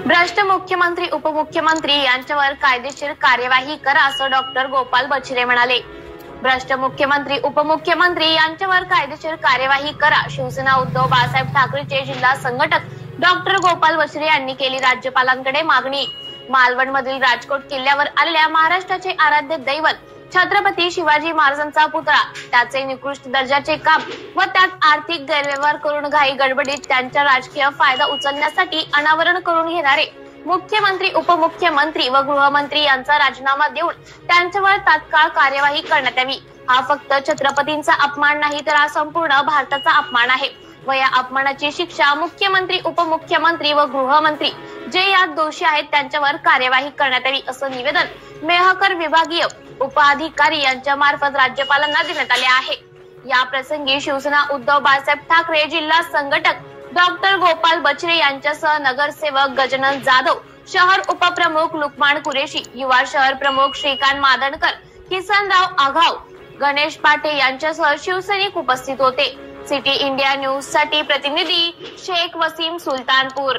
भ्रष्ट मुख्यमंत्री उपमुख्यमंत्री यांच्यावर कायदेशीर कार्यवाही करा असं डॉक्टर गोपाल बछरे म्हणाले। भ्रष्ट मुख्यमंत्री उपमुख्यमंत्री यांच्यावर कायदेशीर कार्यवाही करा, शिवसेना उद्धव बाळासाहेब ठाकरेचे जिल्हा संघटक डॉक्टर गोपाल बछरे यांनी केली राज्यपालांकडे मागणी। मालवण मधील राजकोट किल्ल्यावर आलेल्या महाराष्ट्राचे आराध्य दैवत छत्रपती शिवाजी महाराजांचा पुतळा, त्याचे निकृष्ट दर्जाचे काम व त्यात आर्थिक गैरव्यवहार करून घाई गडबडीत त्यांचा राजकीय फायदा उचलण्यासाठी अनावरण करून घेणारे मुख्यमंत्री उपमुख्यमंत्री व गृहमंत्री यांचा राजीनामा देऊन त्यांच्यावर तात्काळ कार्यवाही करण्यात यावी। हा फक्त छत्रपतींचा अपमान नाही तर हा संपूर्ण भारताचा अपमान आहे व या अपमानाची शिक्षा मुख्यमंत्री उपमुख्यमंत्री व गृहमंत्री जे यात दोषी आहेत त्यांच्यावर कार्यवाही करण्यात यावी असं निवेदन मेहकर विभागीय उपअधिकारी यांच्या मार्फत राज्यपालांना देण्यात आले आहे। या प्रसंगी शिवसेना उद्धव बाळासाहेब ठाकरे जिल्हा संघटक डॉक्टर गोपाल बछरे यांच्यासह नगरसेवक गजानन जाधव, शहर उपप्रमुख लुकमान कुरेशी, युवा शहर प्रमुख श्रीकांत मादणकर, किसनराव आघाव, गणेश पाटे यांच्यासह शिवसैनिक उपस्थित होते। सिटी इंडिया न्यूज साठी प्रतिनिधी शेख वसीम सुलतानपूर।